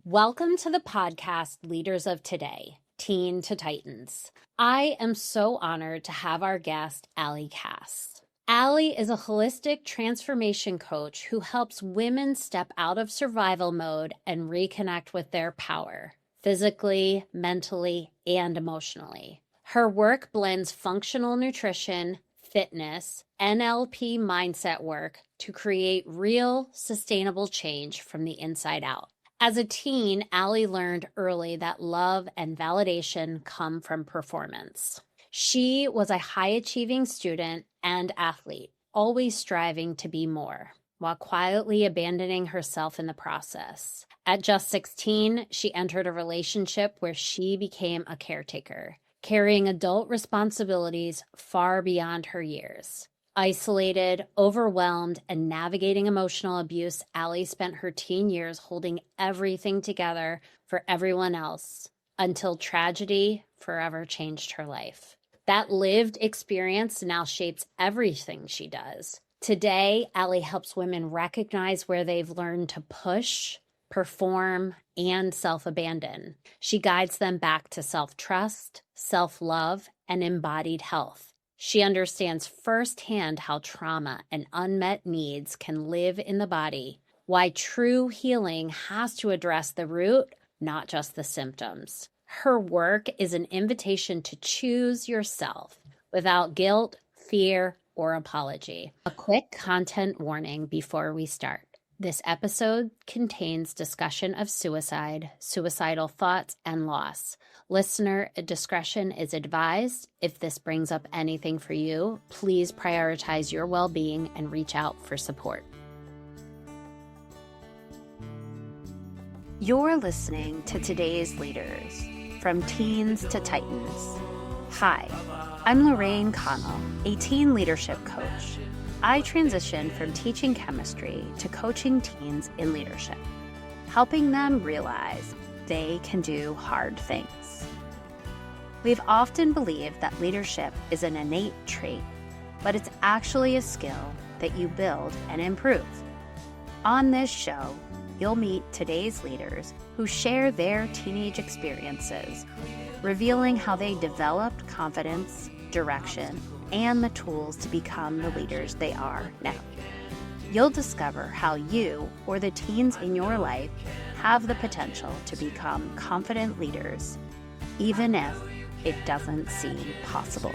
Welcome to the podcast Leaders of Today, Teen to Titans. I am so honored to have our guest, Allie Cass. Allie is a holistic transformation coach who helps women step out of survival mode and reconnect with their power, physically, mentally, and emotionally. Her work blends functional nutrition, fitness, NLP mindset work to create real, sustainable change from the inside out. As a teen, Allie learned early that love and validation come from performance. She was a high-achieving student and athlete, always striving to be more, while quietly abandoning herself in the process. At just 16, she entered a relationship where she became a caretaker, carrying adult responsibilities far beyond her years. Isolated, overwhelmed, and navigating emotional abuse, Allie spent her teen years holding everything together for everyone else until tragedy forever changed her life. That lived experience now shapes everything she does. Today, Allie helps women recognize where they've learned to push, perform, and self-abandon. She guides them back to self-trust, self-love, and embodied health. She understands firsthand how trauma and unmet needs can live in the body, why true healing has to address the root, not just the symptoms. Her work is an invitation to choose yourself without guilt, fear, or apology. A quick content warning before we start. This episode contains discussion of suicide, suicidal thoughts, and loss. Listener discretion is advised. If this brings up anything for you, please prioritize your well-being and reach out for support. You're listening to Today's Leaders, from teens to titans. Hi, I'm Lorraine Connell, a teen leadership coach. I transitioned from teaching chemistry to coaching teens in leadership, helping them realize they can do hard things. We've often believed that leadership is an innate trait, but it's actually a skill that you build and improve. On this show, you'll meet today's leaders who share their teenage experiences, revealing how they developed confidence, direction, and the tools to become the leaders they are now. You'll discover how you or the teens in your life have the potential to become confident leaders, even if it doesn't seem possible.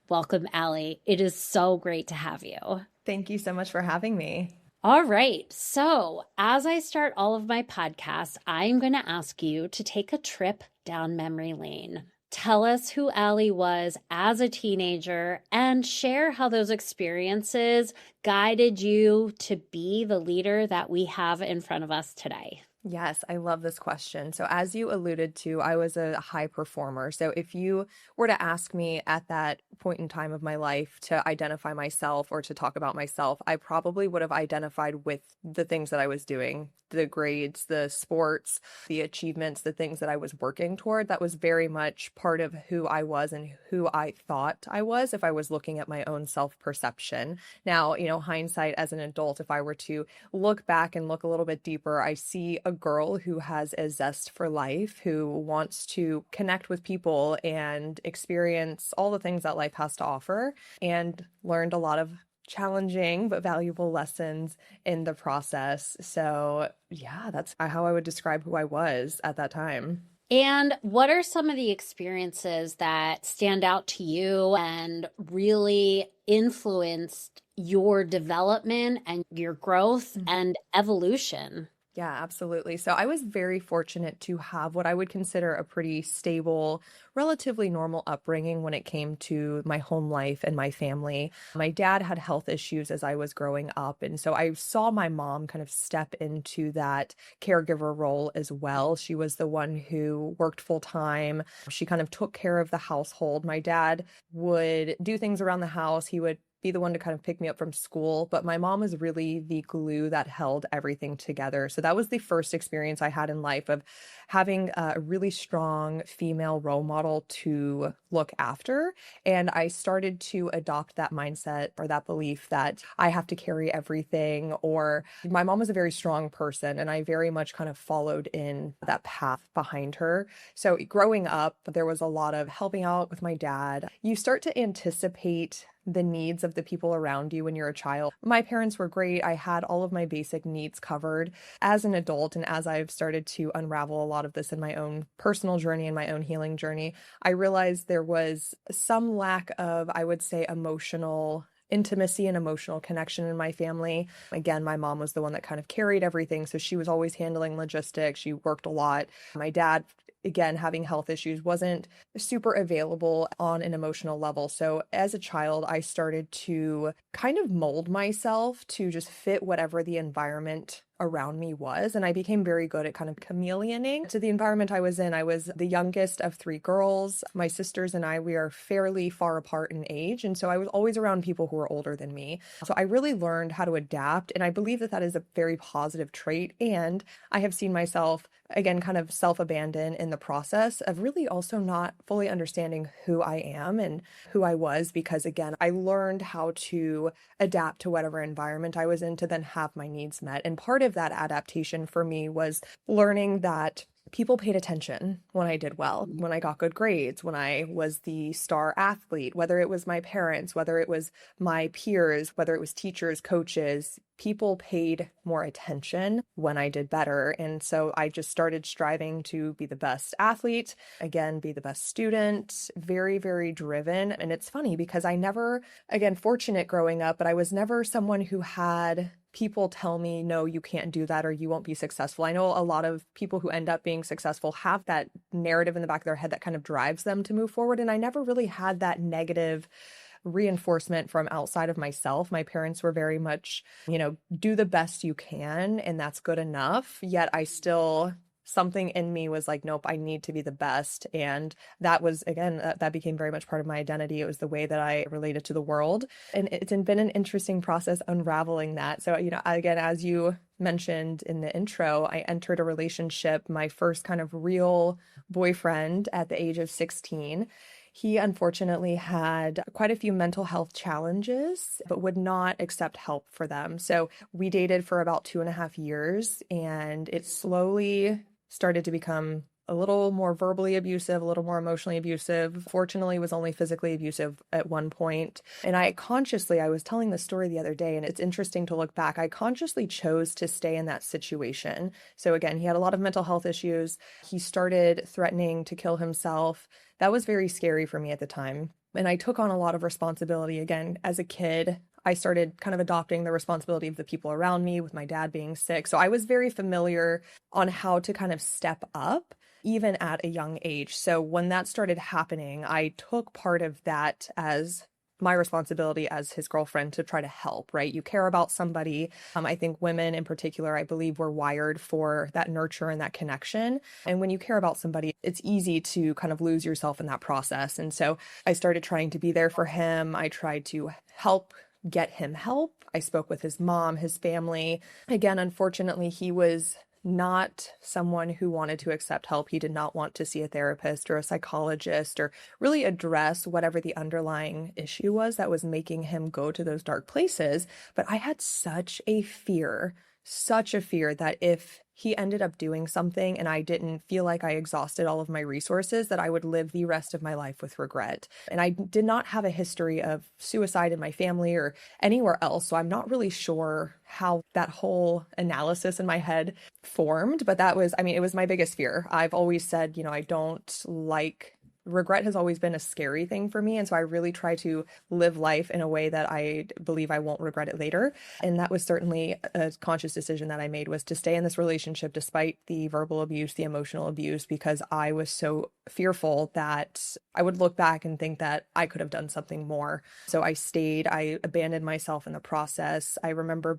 Welcome, Allie. It is so great to have you. Thank you so much for having me. All right. So as I start all of my podcasts, I'm going to ask you to take a trip down memory lane. Tell us who Allie was as a teenager and share how those experiences guided you to be the leader that we have in front of us today. Yes, I love this question. So as you alluded to, I was a high performer. So if you were to ask me at that point in time of my life to identify myself or to talk about myself, I probably would have identified with the things that I was doing, the grades, the sports, the achievements, the things that I was working toward. That was very much part of who I was and who I thought I was if I was looking at my own self-perception. Now, hindsight as an adult, if I were to look back and look a little bit deeper, I see a girl who has a zest for life, who wants to connect with people and experience all the things that life has to offer, and learned a lot of challenging but valuable lessons in the process. So yeah, that's how I would describe who I was at that time. And what are some of the experiences that stand out to you and really influenced your development and your growth and evolution? Yeah, absolutely. So I was very fortunate to have what I would consider a pretty stable, relatively normal upbringing when it came to my home life and my family. My dad had health issues as I was growing up. And so I saw my mom kind of step into that caregiver role as well. She was the one who worked full time. She kind of took care of the household. My dad would do things around the house. He would be the one to kind of pick me up from school, but my mom was really the glue that held everything together. So that was the first experience I had in life of having a really strong female role model to look after. And I started to adopt that mindset or that belief that I have to carry everything, or my mom was a very strong person and I very much kind of followed in that path behind her. So growing up, there was a lot of helping out with my dad. You start to anticipate the needs of the people around you when you're a child. My parents were great. I had all of my basic needs covered. As an adult, and as I've started to unravel a lot of this in my own personal journey and my own healing journey, I realized there was some lack of, I would say, emotional intimacy and emotional connection in my family. Again, my mom was the one that kind of carried everything. So she was always handling logistics. She worked a lot. My dad, again, having health issues, wasn't super available on an emotional level. So as a child, I started to kind of mold myself to just fit whatever the environment around me was. And I became very good at kind of chameleoning to the environment I was in. I was the youngest of three girls. My sisters and I, we are fairly far apart in age. And so I was always around people who were older than me. So I really learned how to adapt. And I believe that that is a very positive trait. And I have seen myself, again, kind of self-abandon in the process of really also not fully understanding who I am and who I was, because again, I learned how to adapt to whatever environment I was in to then have my needs met. And part of that adaptation for me was learning that people paid attention when I did well, when I got good grades, when I was the star athlete, whether it was my parents, whether it was my peers, whether it was teachers, coaches. People paid more attention when I did better. And so I just started striving to be the best athlete, again, be the best student, very, very driven. And it's funny because I never, again, fortunate growing up, but I was never someone who had people tell me, no, you can't do that or you won't be successful. I know a lot of people who end up being successful have that narrative in the back of their head that kind of drives them to move forward. And I never really had that negative reinforcement from outside of myself. My parents were very much, do the best you can, and that's good enough. Yet I still, something in me was like, nope, I need to be the best. And that was, again, that became very much part of my identity. It was the way that I related to the world. And it's been an interesting process unraveling that. So, again, as you mentioned in the intro, I entered a relationship, my first kind of real boyfriend at the age of 16. He unfortunately had quite a few mental health challenges, but would not accept help for them. So we dated for about 2.5 years, and it slowly started to become a little more verbally abusive, a little more emotionally abusive. Fortunately, was only physically abusive at one point. And I was telling this story the other day, and it's interesting to look back. I consciously chose to stay in that situation. So again, he had a lot of mental health issues. He started threatening to kill himself. That was very scary for me at the time. And I took on a lot of responsibility. Again, as a kid, I started kind of adopting the responsibility of the people around me, with my dad being sick. So I was very familiar on how to kind of step up, even at a young age. So when that started happening, I took part of that as my responsibility as his girlfriend to try to help, right? You care about somebody. I think women in particular, I believe, were wired for that nurture and that connection. And when you care about somebody, it's easy to kind of lose yourself in that process. And so I started trying to be there for him. I tried to help get him help. I spoke with his mom, his family. Again, unfortunately, he was not someone who wanted to accept help. He did not want to see a therapist or a psychologist or really address whatever the underlying issue was that was making him go to those dark places. But I had such a fear that if he ended up doing something and I didn't feel like I exhausted all of my resources, that I would live the rest of my life with regret. And I did not have a history of suicide in my family or anywhere else. So I'm not really sure how that whole analysis in my head formed, but it was my biggest fear. I've always said, I don't like regret has always been a scary thing for me. And so I really try to live life in a way that I believe I won't regret it later. And that was certainly a conscious decision that I made, was to stay in this relationship despite the verbal abuse, the emotional abuse, because I was so fearful that I would look back and think that I could have done something more. So I stayed, I abandoned myself in the process. I remember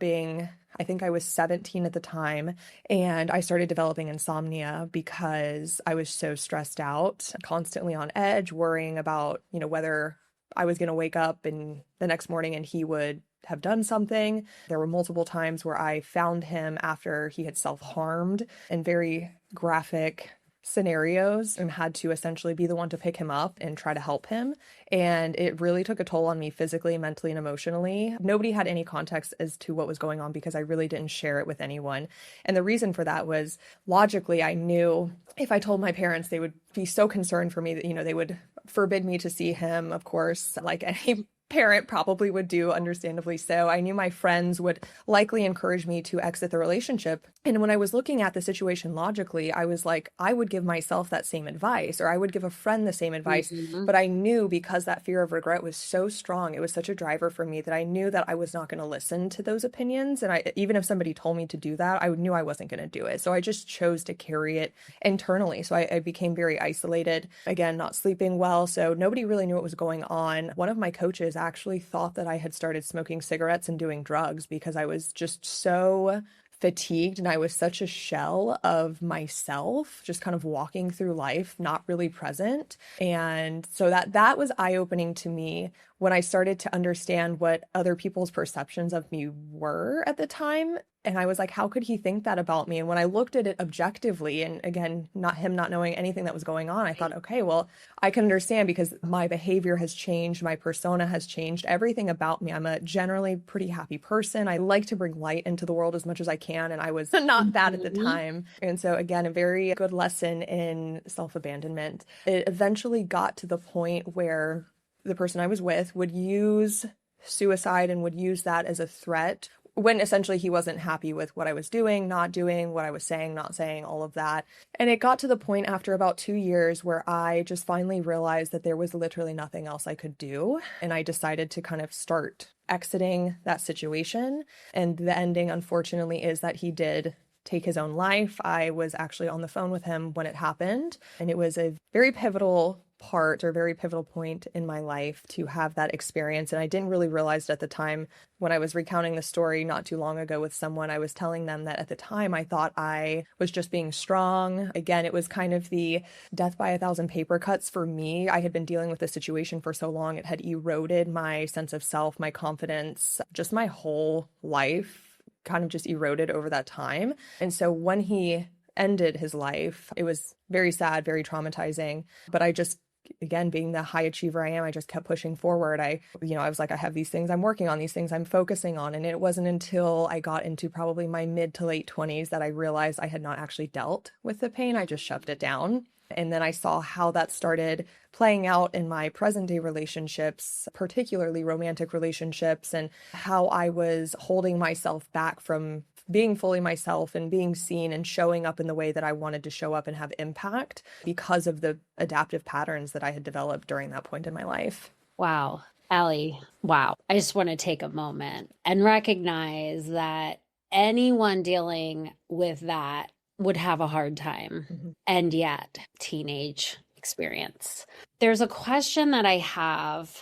I think I was 17 at the time, and I started developing insomnia because I was so stressed out, constantly on edge, worrying about, whether I was going to wake up and the next morning and he would have done something. There were multiple times where I found him after he had self-harmed in very graphic scenarios and had to essentially be the one to pick him up and try to help him. And it really took a toll on me physically, mentally, and emotionally. Nobody had any context as to what was going on because I really didn't share it with anyone. And the reason for that was logically, I knew if I told my parents, they would be so concerned for me that, they would forbid me to see him, of course, like any parent probably would do, understandably so. I knew my friends would likely encourage me to exit the relationship. And when I was looking at the situation logically, I was like, I would give myself that same advice, or I would give a friend the same advice. But I knew because that fear of regret was so strong, it was such a driver for me that I knew that I was not going to listen to those opinions. And even if somebody told me to do that, I knew I wasn't going to do it. So I just chose to carry it internally. So I became very isolated, again, not sleeping well. So nobody really knew what was going on. One of my coaches actually thought that I had started smoking cigarettes and doing drugs because I was just so fatigued and I was such a shell of myself, just kind of walking through life, not really present. And so that was eye-opening to me when I started to understand what other people's perceptions of me were at the time. And I was like, how could he think that about me? And when I looked at it objectively, and again, not knowing anything that was going on, I thought, okay, well, I can understand because my behavior has changed, my persona has changed, everything about me. I'm a generally pretty happy person. I like to bring light into the world as much as I can, and I was not that at the time. And so again, a very good lesson in self-abandonment. It eventually got to the point where the person I was with would use suicide and would use that as a threat when essentially he wasn't happy with what I was doing, not doing, what I was saying, not saying, all of that. And it got to the point after about 2 years where I just finally realized that there was literally nothing else I could do. And I decided to kind of start exiting that situation. And the ending, unfortunately, is that he did take his own life. I was actually on the phone with him when it happened. And it was a very pivotal point in my life to have that experience. And I didn't really realize it at the time. When I was recounting the story not too long ago with someone, I was telling them that at the time I thought I was just being strong. Again, it was kind of the death by 1,000 paper cuts for me. I had been dealing with the situation for so long. It had eroded my sense of self, my confidence, just my whole life kind of just eroded over that time. And so when he ended his life, it was very sad, very traumatizing. But I just, again, being the high achiever I am, I just kept pushing forward. I was like, I have these things I'm working on, these things I'm focusing on. And it wasn't until I got into probably my mid to late 20s that I realized I had not actually dealt with the pain. I just shoved it down. And then I saw how that started playing out in my present day relationships, particularly romantic relationships, and how I was holding myself back from being fully myself and being seen and showing up in the way that I wanted to show up and have impact because of the adaptive patterns that I had developed during that point in my life. Wow. Allie, wow. I just want to take a moment and recognize that anyone dealing with that would have a hard time. And yet, teenage experience. There's a question that I have,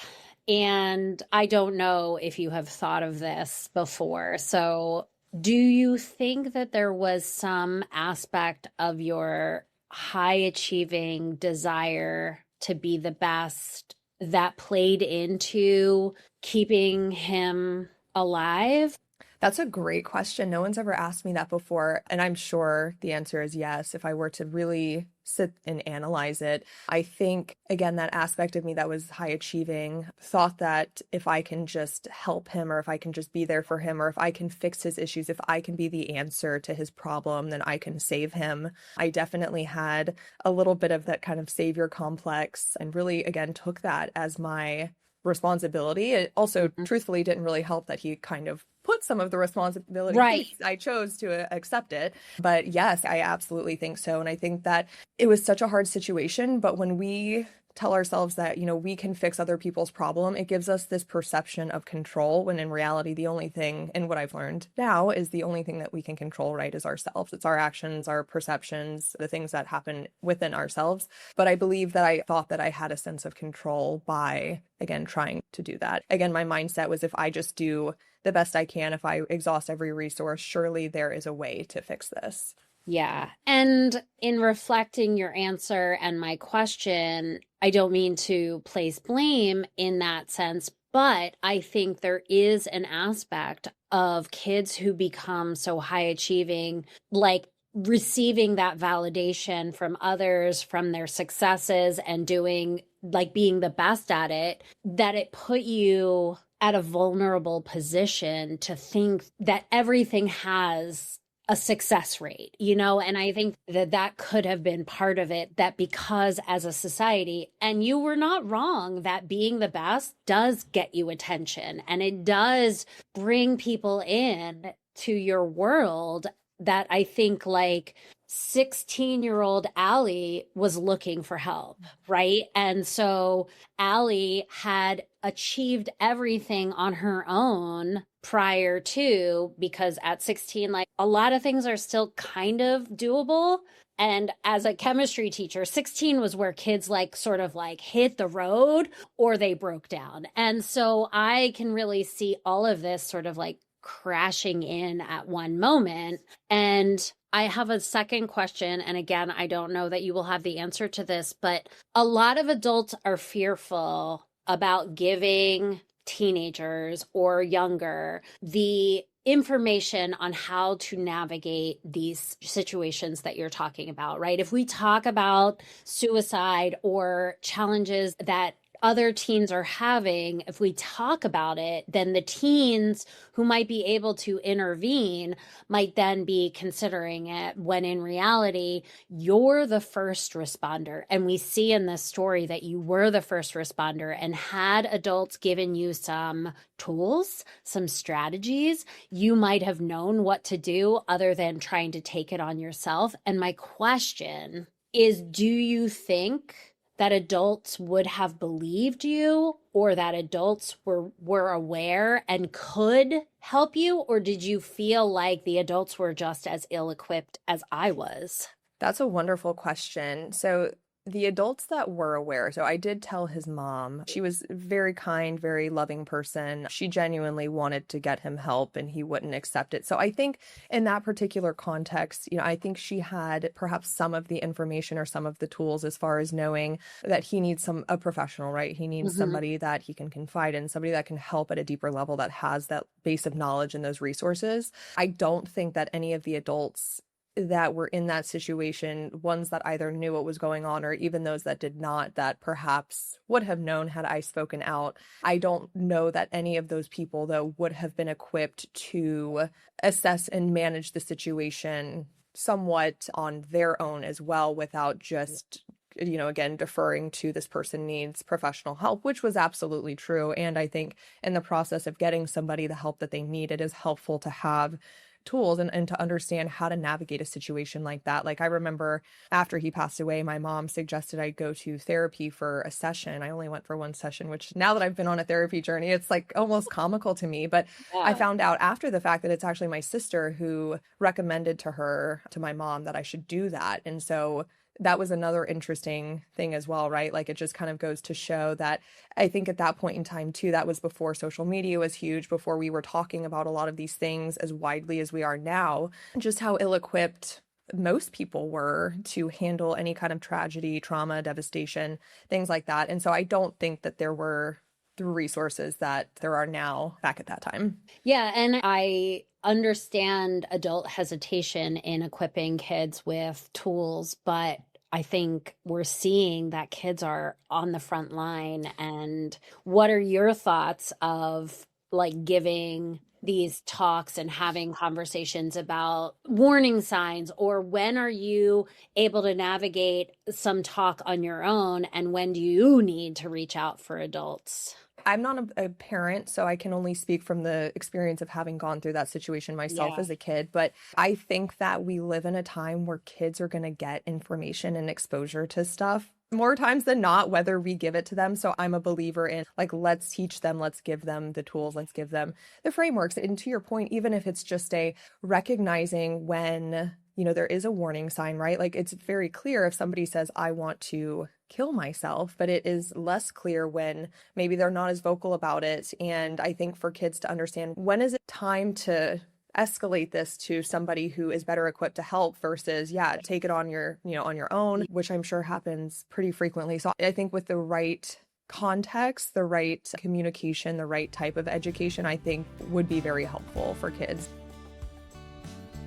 and I don't know if you have thought of this before. So, do you think that there was some aspect of your high achieving desire to be the best that played into keeping him alive? That's a great question. No one's ever asked me that before. And I'm sure the answer is yes, if I were to really sit and analyze it. I think, again, that aspect of me that was high achieving thought that if I can just help him, or if I can just be there for him, or if I can fix his issues, if I can be the answer to his problem, then I can save him. I definitely had a little bit of that kind of savior complex and really, again, took that as my responsibility. It also, truthfully, didn't really help that he kind of put some of the responsibility. Right. I chose to accept it. But yes, I absolutely think so. And I think that it was such a hard situation. But when we tell ourselves that, we can fix other people's problem, it gives us this perception of control, when in reality, the only thing, and what I've learned now, is the only thing that we can control, right, is ourselves. It's our actions, our perceptions, the things that happen within ourselves. But I believe that I thought that I had a sense of control by, again, trying to do that. Again, my mindset was, if I just do the best I can, if I exhaust every resource, surely there is a way to fix this. Yeah. And in reflecting your answer and my question, I don't mean to place blame in that sense, but I think there is an aspect of kids who become so high achieving, like receiving that validation from others, from their successes, and doing like being the best at it, that it put you at a vulnerable position to think that everything has a success rate, you know? And I think that that could have been part of it, that because as a society, and you were not wrong, that being the best does get you attention and it does bring people in to your world, that I think like 16-year-old Allie was looking for help, right? And so Allie had achieved everything on her own prior to, because at 16, like a lot of things are still kind of doable. And as a chemistry teacher, 16 was where kids like sort of like hit the road or they broke down. And so I can really see all of this sort of like crashing in at one moment. And I have a second question. And again, I don't know that you will have the answer to this, but a lot of adults are fearful about giving teenagers or younger the information on how to navigate these situations that you're talking about, right? If we talk about suicide or challenges that other teens are having, if we talk about it, then the teens who might be able to intervene might then be considering it, when in reality, you're the first responder. And we see in this story that you were the first responder, and had adults given you some tools, some strategies, you might have known what to do other than trying to take it on yourself. And my question is, do you think that adults would have believed you, or that adults were aware and could help you? Or did you feel like the adults were just as ill-equipped as I was? That's a wonderful question. So the adults that were aware, so I did tell his mom. She was a very kind, very loving person. She genuinely wanted to get him help and he wouldn't accept it. So I think in that particular context, I think she had perhaps some of the information or some of the tools as far as knowing that he needs a professional, right? He needs somebody that he can confide in, somebody that can help at a deeper level, that has that base of knowledge and those resources. I don't think that any of the adults that were in that situation, ones that either knew what was going on or even those that did not, that perhaps would have known had I spoken out. I don't know that any of those people, though, would have been equipped to assess and manage the situation somewhat on their own as well, without just again, deferring to this person needs professional help, which was absolutely true. And I think in the process of getting somebody the help that they need, it is helpful to have tools and to understand how to navigate a situation like that. Like I remember after he passed away, my mom suggested I go to therapy for a session. I only went for one session, which now that I've been on a therapy journey, it's like almost comical to me. But I found out after the fact that it's actually my sister who recommended to my mom that I should do that. And so that was another interesting thing as well, right? Like it just kind of goes to show that I think at that point in time too, that was before social media was huge, before we were talking about a lot of these things as widely as we are now, just how ill-equipped most people were to handle any kind of tragedy, trauma, devastation, things like that. And so I don't think that there were the resources that there are now back at that time. Yeah, and I understand adult hesitation in equipping kids with tools, but I think we're seeing that kids are on the front line. And what are your thoughts of like giving these talks and having conversations about warning signs, or when are you able to navigate some talk on your own, and when do you need to reach out for adults? I'm not a parent, so I can only speak from the experience of having gone through that situation myself as a kid. But I think that we live in a time where kids are going to get information and exposure to stuff more times than not, whether we give it to them. So I'm a believer in like, let's teach them, let's give them the tools, let's give them the frameworks. And to your point, even if it's just a recognizing when, there is a warning sign, right? Like it's very clear if somebody says, I want to kill myself, but it is less clear when maybe they're not as vocal about it. And I think for kids to understand, when is it time to escalate this to somebody who is better equipped to help versus, yeah, take it on on your own, which I'm sure happens pretty frequently. So I think with the right context, the right communication, the right type of education, I think would be very helpful for kids.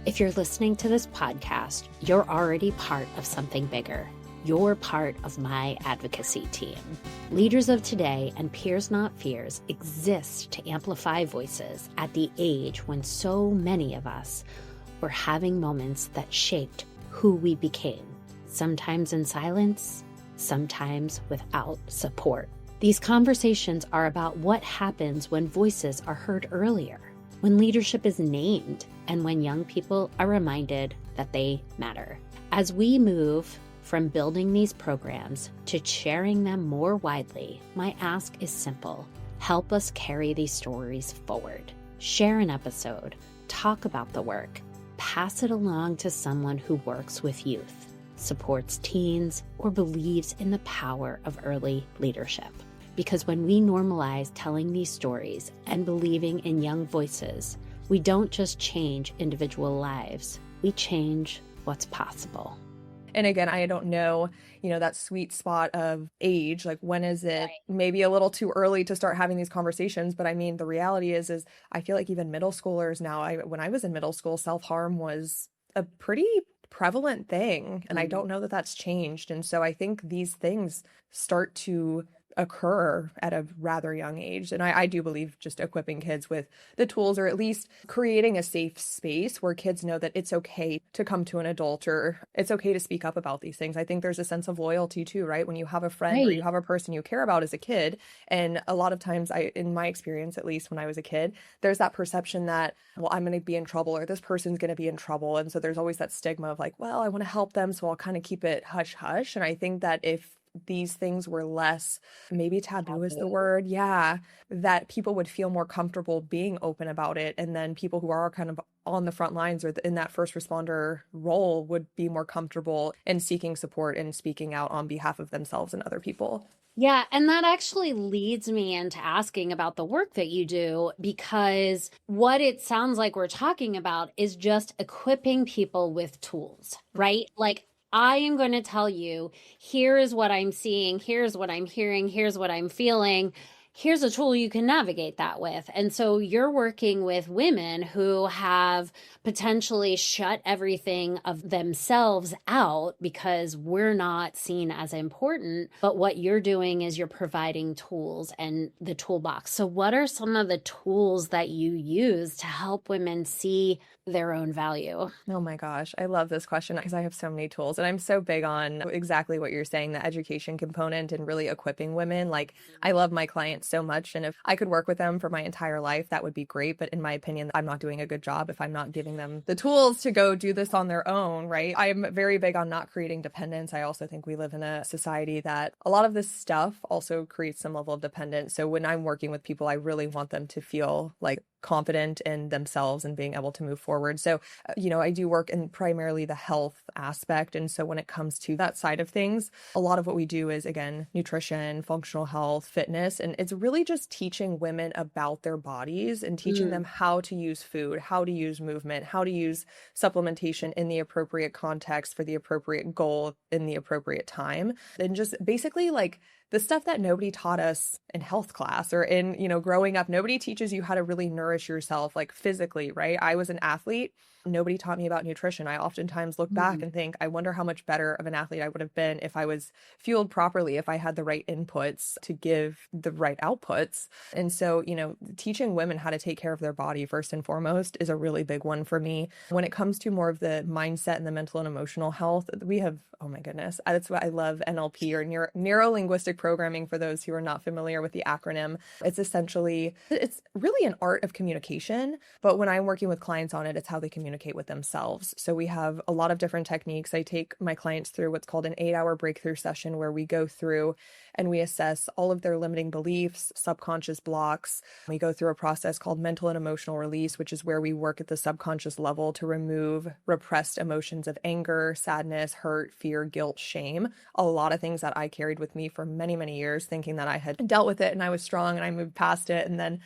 If you're listening to this podcast, you're already part of something bigger. You're part of my advocacy team. Leaders of Today and Peers Not Fears exist to amplify voices at the age when so many of us were having moments that shaped who we became, sometimes in silence, sometimes without support. These conversations are about what happens when voices are heard earlier, when leadership is named, and when young people are reminded that they matter. As we move from building these programs to sharing them more widely, my ask is simple. Help us carry these stories forward. Share an episode, talk about the work, pass it along to someone who works with youth, supports teens, or believes in the power of early leadership. Because when we normalize telling these stories and believing in young voices, we don't just change individual lives, we change what's possible. And again, I don't know, that sweet spot of age, like when is it maybe a little too early to start having these conversations? But I mean, the reality is I feel like even middle schoolers now, when I was in middle school, self-harm was a pretty prevalent thing. And I don't know that that's changed. And so I think these things start to occur at a rather young age. And I do believe just equipping kids with the tools, or at least creating a safe space where kids know that it's okay to come to an adult, or it's okay to speak up about these things. I think there's a sense of loyalty too, right? When you have a friend or you have a person you care about as a kid. And a lot of times, in my experience, at least when I was a kid, there's that perception that, well, I'm going to be in trouble, or this person's going to be in trouble. And so there's always that stigma of like, well, I want to help them, so I'll kind of keep it hush hush. And I think that if these things were less, maybe taboo is the word, that people would feel more comfortable being open about it. And then people who are kind of on the front lines or in that first responder role would be more comfortable in seeking support and speaking out on behalf of themselves and other people. Yeah, and that actually leads me into asking about the work that you do, because what it sounds like we're talking about is just equipping people with tools, right? Like, I am going to tell you, here is what I'm seeing, here's what I'm hearing, here's what I'm feeling. Here's a tool you can navigate that with. And so you're working with women who have potentially shut everything of themselves out because we're not seen as important. But what you're doing is you're providing tools and the toolbox. So what are some of the tools that you use to help women see their own value? Oh my gosh, I love this question because I have so many tools, and I'm so big on exactly what you're saying, the education component and really equipping women. Like, I love my clients so much, and if I could work with them for my entire life, that would be great. But in my opinion, I'm not doing a good job if I'm not giving them the tools to go do this on their own, right? I'm very big on not creating dependence. I also think we live in a society that a lot of this stuff also creates some level of dependence. So when I'm working with people, I really want them to feel like confident in themselves and being able to move forward. So, I do work in primarily the health aspect. And so when it comes to that side of things, a lot of what we do is, again, nutrition, functional health, fitness. And it's really just teaching women about their bodies and teaching them how to use food, how to use movement, how to use supplementation in the appropriate context for the appropriate goal in the appropriate time. And just basically like the stuff that nobody taught us in health class or in, growing up. Nobody teaches you how to really nourish yourself, like physically, right? I was an athlete. Nobody taught me about nutrition. I oftentimes look back and think, I wonder how much better of an athlete I would have been if I was fueled properly, if I had the right inputs to give the right outputs. And so, teaching women how to take care of their body first and foremost is a really big one for me. When it comes to more of the mindset and the mental and emotional health, we have, oh my goodness, that's why I love NLP, or neuro-linguistic programming, for those who are not familiar with the acronym. It's really an art of communication, but when I'm working with clients on it, it's how they communicate communicate with themselves. So we have a lot of different techniques. I take my clients through what's called an 8-hour breakthrough session where we go through and we assess all of their limiting beliefs, subconscious blocks. We go through a process called mental and emotional release, which is where we work at the subconscious level to remove repressed emotions of anger, sadness, hurt, fear, guilt, shame. A lot of things that I carried with me for many, many years, thinking that I had dealt with it and I was strong and I moved past it. And then,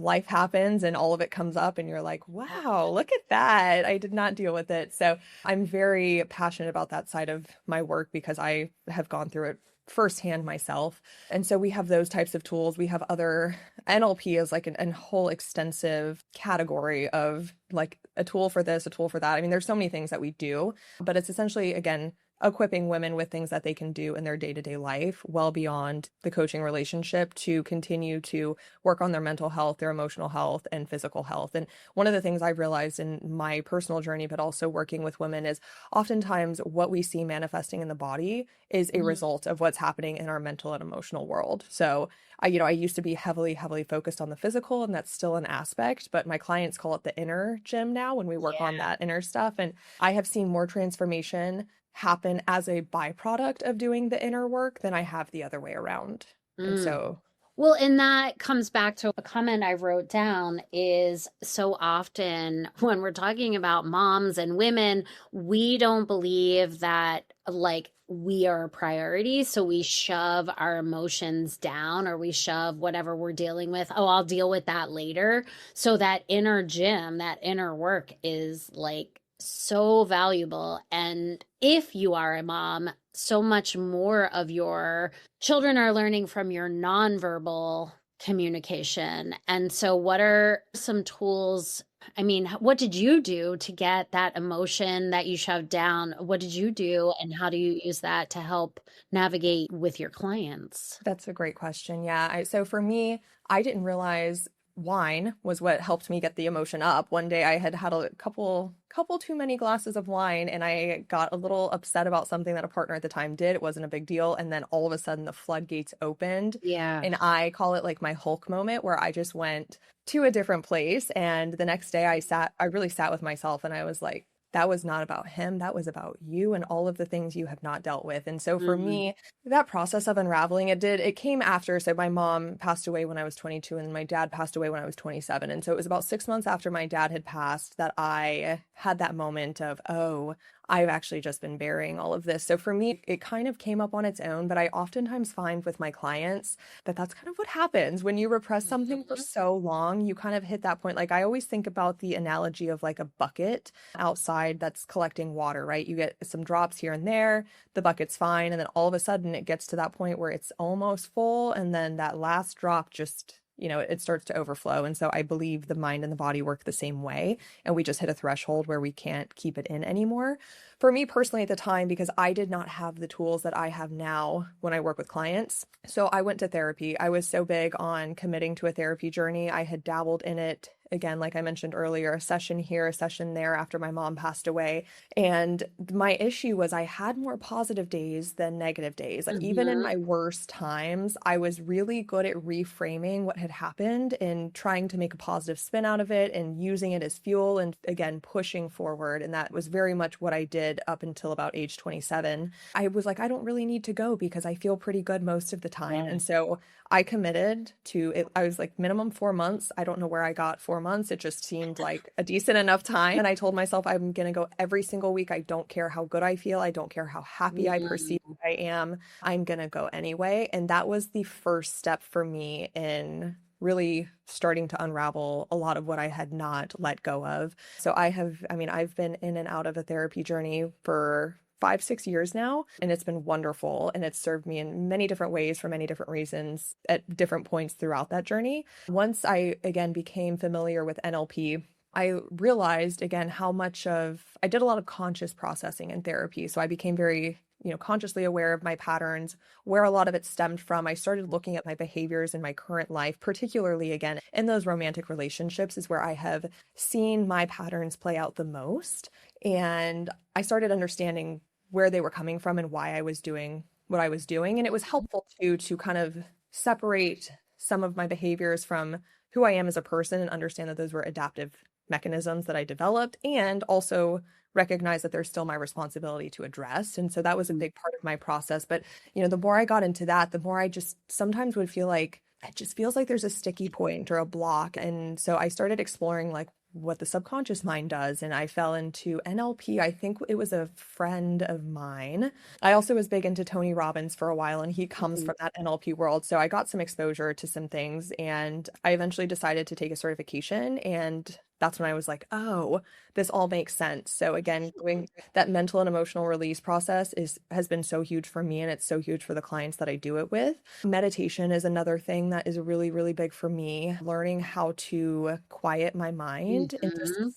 life happens and all of it comes up and you're like, wow, look at that. I did not deal with it. So I'm very passionate about that side of my work because I have gone through it firsthand myself. And so we have those types of tools. We have other NLP is like a whole extensive category of like a tool for this, a tool for that. I mean, there's so many things that we do, but it's essentially, again, equipping women with things that they can do in their day-to-day life well beyond the coaching relationship to continue to work on their mental health, their emotional health, and physical health. And one of the things I've realized in my personal journey, but also working with women, is oftentimes what we see manifesting in the body is a result of what's happening in our mental and emotional world. So I used to be heavily, heavily focused on the physical, and that's still an aspect, but my clients call it the inner gym now when we work on that inner stuff. And I have seen more transformation happen as a byproduct of doing the inner work than I have the other way around. And so Well, and that comes back to a comment I wrote down is so often when we're talking about moms and women, we don't believe that like we are a priority. So we shove our emotions down or we shove whatever we're dealing with. Oh, I'll deal with that later. So that inner gym, that inner work is like so valuable. And if you are a mom, so much more of your children are learning from your nonverbal communication. And so, what are some tools? I mean, what did you do to get that emotion that you shoved down? What did you do, and how do you use that to help navigate with your clients? that's a great question. Yeah. So for me, I didn't realize wine was what helped me get the emotion up. One day I had a couple too many glasses of wine and I got a little upset about something that a partner at the time did. It wasn't a big deal. And then all of a sudden the floodgates opened. Yeah. And I call it like my Hulk moment where I just went to a different place. And the next day I really sat with myself and I was like, that was not about him. That was about you and all of the things you have not dealt with. And so for me, that process of unraveling, it came after. So my mom passed away when I was 22 and my dad passed away when I was 27. And so it was about 6 months after my dad had passed that I had that moment of, oh, I've actually just been burying all of this. So for me, it kind of came up on its own, but I oftentimes find with my clients that that's kind of what happens when you repress something for so long, you kind of hit that point. Like I always think about the analogy of like a bucket outside that's collecting water, right? You get some drops here and there, the bucket's fine. And then all of a sudden it gets to that point where it's almost full. And then that last drop just it starts to overflow. And so I believe the mind and the body work the same way. And we just hit a threshold where we can't keep it in anymore. For me personally at the time, because I did not have the tools that I have now when I work with clients. So I went to therapy. I was so big on committing to a therapy journey. I had dabbled in it. Again, like I mentioned earlier, a session here, a session there after my mom passed away. And my issue was I had more positive days than negative days. Like even in my worst times, I was really good at reframing what had happened and trying to make a positive spin out of it and using it as fuel and again, pushing forward. And that was very much what I did up until about age 27. I was like, I don't really need to go because I feel pretty good most of the time. And so I committed to it. I was like minimum 4 months. I don't know where I got 4 months. It just seemed like a decent enough time. And I told myself I'm going to go every single week. I don't care how good I feel. I don't care how happy I perceive I am. I'm going to go anyway. And that was the first step for me in really starting to unravel a lot of what I had not let go of. So I've been in and out of a therapy journey for 5-6 years now, and it's been wonderful. And it's served me in many different ways for many different reasons at different points throughout that journey. Once I, again, became familiar with NLP, I realized again I did a lot of conscious processing in therapy. So I became very consciously aware of my patterns, where a lot of it stemmed from. I started looking at my behaviors in my current life, particularly again, in those romantic relationships is where I have seen my patterns play out the most. And I started understanding where they were coming from and why I was doing what I was doing. And it was helpful to kind of separate some of my behaviors from who I am as a person and understand that those were adaptive mechanisms that I developed, and also recognize that there's still my responsibility to address. And so that was a big part of my process. But, the more I got into that, the more I just sometimes would feel like it just feels like there's a sticky point or a block. And so I started exploring like what the subconscious mind does. And I fell into NLP. I think it was a friend of mine. I also was big into Tony Robbins for a while, and he comes Mhm. from that NLP world. So I got some exposure to some things, and I eventually decided to take a certification. And that's when I was like, oh, this all makes sense. So again, doing that mental and emotional release process has been so huge for me, and it's so huge for the clients that I do it with. Meditation is another thing that is really, really big for me. Learning how to quiet my mind and just Mhm.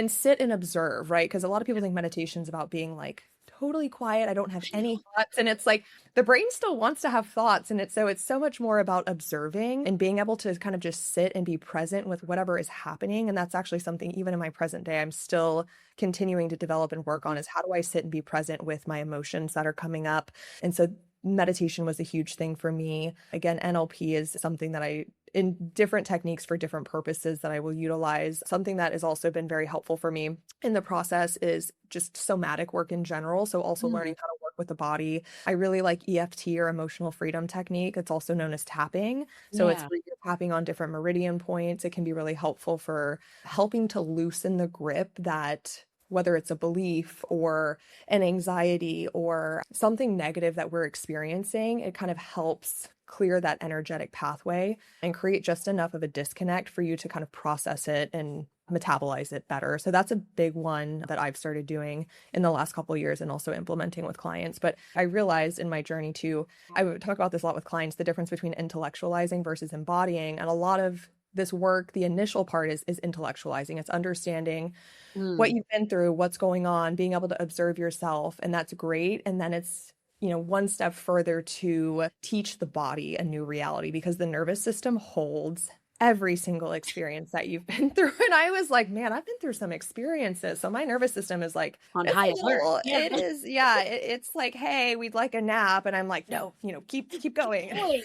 sit and observe, right? Because a lot of people think meditation is about being like totally quiet. I don't have any thoughts. And it's like the brain still wants to have thoughts. And it's so much more about observing and being able to kind of just sit and be present with whatever is happening. And that's actually something, even in my present day, I'm still continuing to develop and work on, is how do I sit and be present with my emotions that are coming up. And so meditation was a huge thing for me. Again, NLP is something that in different techniques for different purposes that I will utilize. Something that has also been very helpful for me in the process is just somatic work in general. So also Mm. learning how to work with the body. I really like EFT, or emotional freedom technique. It's also known as tapping. So it's Yeah. where you're tapping on different meridian points. It can be really helpful for helping to loosen the grip that, whether it's a belief or an anxiety or something negative that we're experiencing, it kind of helps clear that energetic pathway and create just enough of a disconnect for you to kind of process it and metabolize it better. So that's a big one that I've started doing in the last couple of years and also implementing with clients. But I realized in my journey too, I would talk about this a lot with clients, the difference between intellectualizing versus embodying. And a lot of this work, the initial part is intellectualizing. It's understanding what Mm. you've been through, what's going on, being able to observe yourself, and that's great. And then it's, one step further to teach the body a new reality, because the nervous system holds every single experience that you've been through. And I was like, man, I've been through some experiences. So my nervous system is like, On high alert. Yeah. it is, yeah, it's like, hey, we'd like a nap. And I'm like, no, keep going. Going.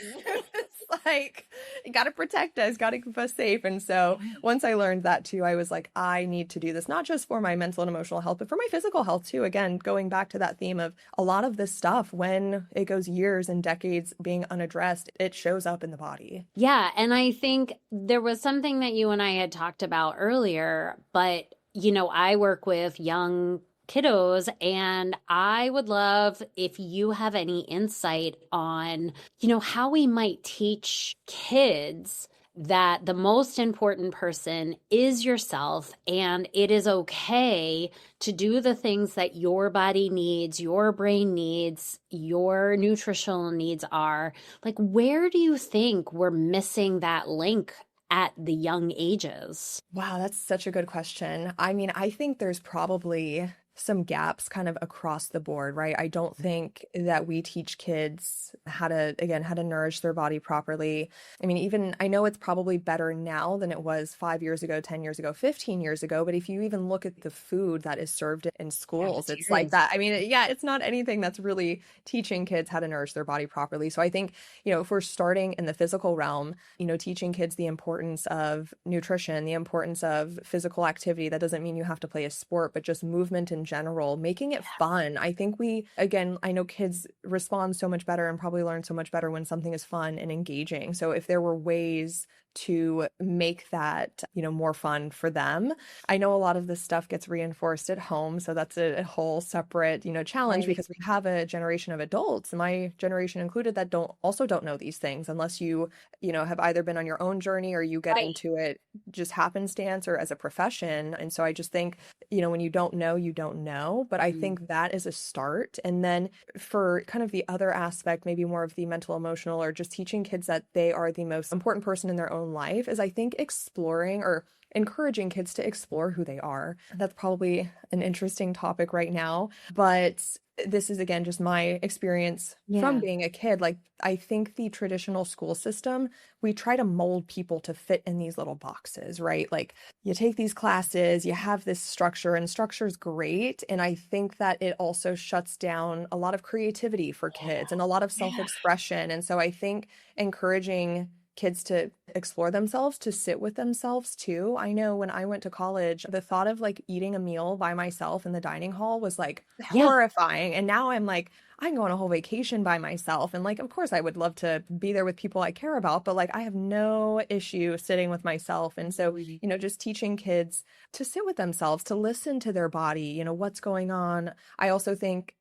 It's like, you got to protect us, got to keep us safe. And so once I learned that too, I was like, I need to do this, not just for my mental and emotional health, but for my physical health too. Again, going back to that theme of a lot of this stuff, when it goes years and decades being unaddressed, it shows up in the body. Yeah, and I think there was something that you and I had talked about earlier, but I work with young kiddos, and I would love if you have any insight on, how we might teach kids that the most important person is yourself, and it is okay to do the things that your body needs, your brain needs, your nutritional needs are. Like, where do you think we're missing that link at the young ages? Wow, that's such a good question. I mean, I think there's probably some gaps kind of across the board, right? I don't think that we teach kids how to nourish their body properly. I mean, even I know it's probably better now than it was 5 years ago, 10 years ago, 15 years ago. But if you even look at the food that is served in schools, it's like Cafeterias. that. I mean, yeah, it's not anything that's really teaching kids how to nourish their body properly. So I think, if we're starting in the physical realm, teaching kids the importance of nutrition, the importance of physical activity. That doesn't mean you have to play a sport, but just movement in general, making it fun. I think I know kids respond so much better and probably learn so much better when something is fun and engaging. So if there were ways to make that, more fun for them. I know a lot of this stuff gets reinforced at home, so that's a whole separate, challenge, Right. because we have a generation of adults, my generation included, that don't know these things unless you, have either been on your own journey or you get Right. into it just happenstance or as a profession. And so I just think, when you don't know, you don't know. But I Mm. think that is a start. And then for kind of the other aspect, maybe more of the mental, emotional, or just teaching kids that they are the most important person in their own life, is I think exploring or encouraging kids to explore who they are. That's probably an interesting topic right now, but this is again just my experience from Yeah. being a kid. Like, I think the traditional school system, we try to mold people to fit in these little boxes, right? Like, you take these classes, you have this structure, and structure is great. And I think that it also shuts down a lot of creativity for kids and a lot of Yeah. self-expression. And so I think encouraging kids to explore themselves, to sit with themselves too. I know when I went to college, the thought of like eating a meal by myself in the dining hall was like Yeah. horrifying. And now I'm like, I can go on a whole vacation by myself. And like, of course, I would love to be there with people I care about, but like, I have no issue sitting with myself. And so, just teaching kids to sit with themselves, to listen to their body, what's going on. I also think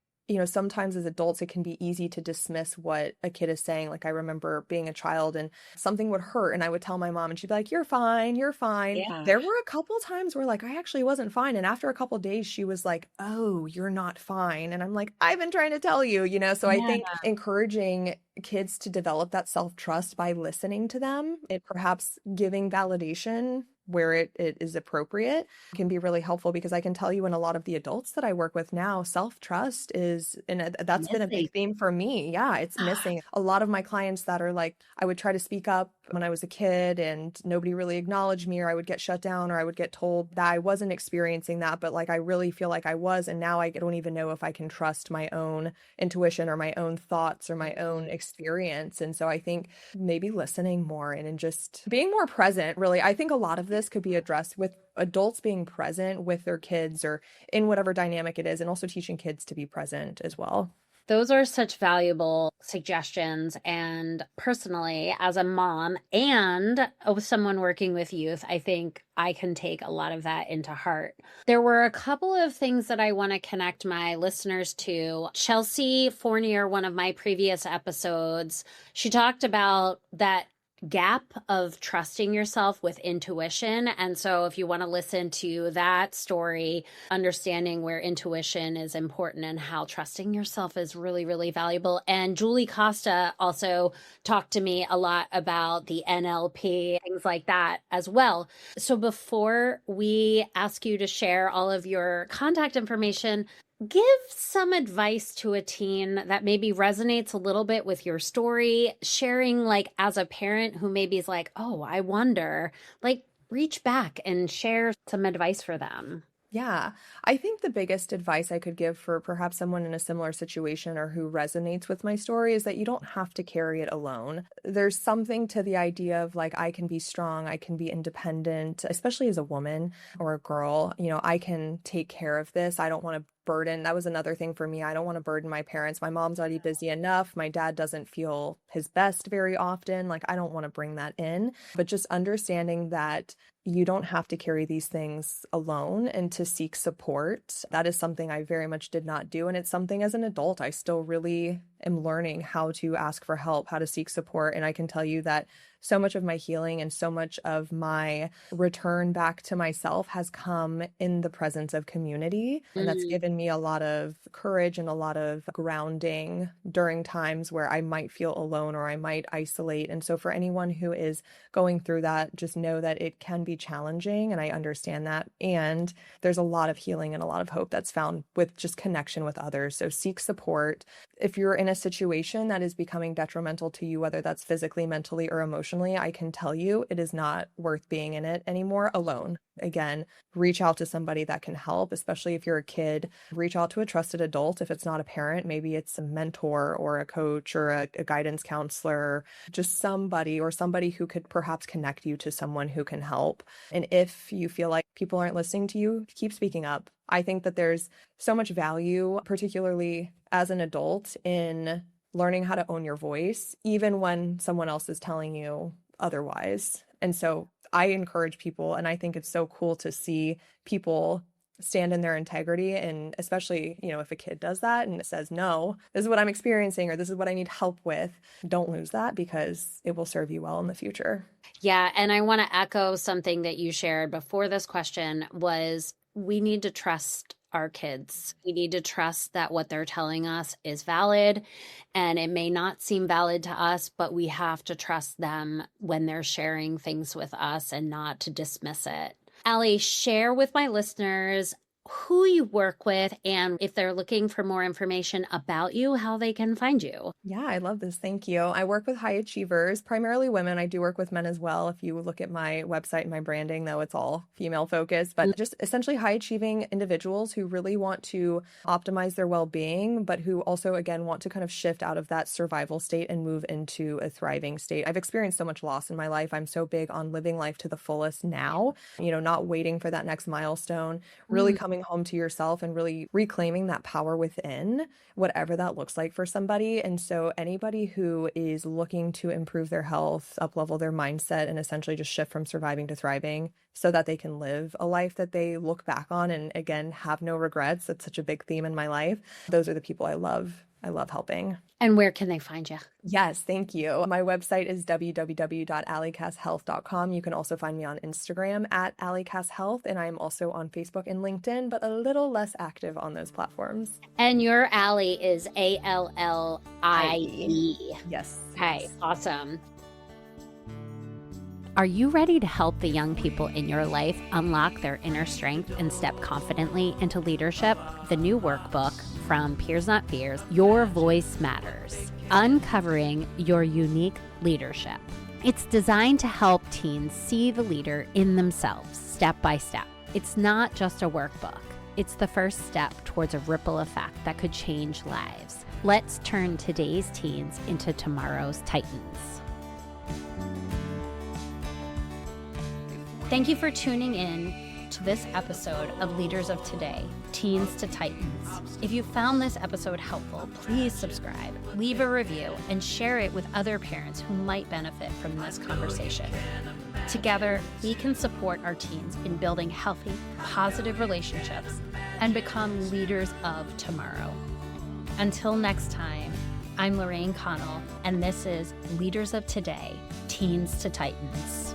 sometimes as adults, it can be easy to dismiss what a kid is saying. Like I remember being a child and something would hurt and I would tell my mom and she'd be like, you're fine, you're fine. Yeah. There were a couple times where like I actually wasn't fine. And after a couple days, she was like, oh, you're not fine. And I'm like, I've been trying to tell you, So I Yeah. think encouraging kids to develop that self-trust by listening to them and perhaps giving validation where it is appropriate can be really helpful, because I can tell you in a lot of the adults that I work with now, self-trust is, and that's been a Missing. big theme for me. Yeah, it's missing. A lot of my clients that are like, I would try to speak up when I was a kid and nobody really acknowledged me, or I would get shut down, or I would get told that I wasn't experiencing that, but like I really feel like I was. And now I don't even know if I can trust my own intuition or my own thoughts or my own experience. And so I think maybe listening more and just being more present, really. I think a lot of this could be addressed with adults being present with their kids or in whatever dynamic it is, and also teaching kids to be present as well. Those are such valuable suggestions. And personally, as a mom and someone working with youth, I think I can take a lot of that into heart. There were a couple of things that I want to connect my listeners to. Chelsea Fournier, one of my previous episodes, she talked about that gap of trusting yourself with intuition. And so if you want to listen to that story, understanding where intuition is important and how trusting yourself is really, really valuable. And Julie Costa also talked to me a lot about the NLP, things like that as well. So before we ask you to share all of your contact information, give some advice to a teen that maybe resonates a little bit with your story, sharing like as a parent who maybe is like, oh, I wonder, like reach back and share some advice for them. Yeah, I think the biggest advice I could give for perhaps someone in a similar situation or who resonates with my story is that you don't have to carry it alone. There's something to the idea of like, I can be strong, I can be independent, especially as a woman or a girl. I can take care of this. I don't want to burden. That was another thing for me. I don't want to burden my parents. My mom's already busy enough. My dad doesn't feel his best very often. Like, I don't want to bring that in. But just understanding that you don't have to carry these things alone and to seek support. That is something I very much did not do. And it's something as an adult, I still really am learning how to ask for help, how to seek support. And I can tell you that so much of my healing and so much of my return back to myself has come in the presence of community. And that's given me a lot of courage and a lot of grounding during times where I might feel alone or I might isolate. And so for anyone who is going through that, just know that it can be challenging. And I understand that. And there's a lot of healing and a lot of hope that's found with just connection with others. So seek support. If you're in a situation that is becoming detrimental to you, whether that's physically, mentally, or emotionally, I can tell you it is not worth being in it anymore alone. Again, reach out to somebody that can help, especially if you're a kid. Reach out to a trusted adult. If it's not a parent, maybe it's a mentor or a coach or a guidance counselor, just somebody who could perhaps connect you to someone who can help. And if you feel like people aren't listening to you, keep speaking up. I think that there's so much value, particularly as an adult, in learning how to own your voice, even when someone else is telling you otherwise. And so I encourage people, and I think it's so cool to see people stand in their integrity. And especially, if a kid does that and it says, no, this is what I'm experiencing, or this is what I need help with, don't lose that, because it will serve you well in the future. Yeah. And I want to echo something that you shared before this question was we need to trust our kids. We need to trust that what they're telling us is valid, and it may not seem valid to us, but we have to trust them when they're sharing things with us and not to dismiss it. Allie, share with my listeners who you work with, and if they're looking for more information about you, how they can find you. Yeah, I love this. Thank you. I work with high achievers, primarily women. I do work with men as well. If you look at my website and my branding, though, it's all female focused, but just essentially high achieving individuals who really want to optimize their well being, but who also, again, want to kind of shift out of that survival state and move into a thriving state. I've experienced so much loss in my life. I'm so big on living life to the fullest now, not waiting for that next milestone, really coming home to yourself and really reclaiming that power within, whatever that looks like for somebody. And so anybody who is looking to improve their health, up-level their mindset, and essentially just shift from surviving to thriving so that they can live a life that they look back on and, again, have no regrets. That's such a big theme in my life. Those are the people I love. I love helping. And where can they find you? Yes, thank you. My website is www.alliecasshealth.com. You can also find me on Instagram at Allie Cass Health, and I'm also on Facebook and LinkedIn, but a little less active on those platforms. And your Allie is Allie. Yes. Okay, awesome. Are you ready to help the young people in your life unlock their inner strength and step confidently into leadership? The new workbook from Peers Not Fears, Your Voice Matters, Uncovering Your Unique Leadership. It's designed to help teens see the leader in themselves, step by step. It's not just a workbook. It's the first step towards a ripple effect that could change lives. Let's turn today's teens into tomorrow's titans. Thank you for tuning in to this episode of Leaders of Today, Teens to Titans. If you found this episode helpful, please subscribe, leave a review, and share it with other parents who might benefit from this conversation. Together, we can support our teens in building healthy, positive relationships and become leaders of tomorrow. Until next time, I'm Lorraine Connell, and this is Leaders of Today, Teens to Titans.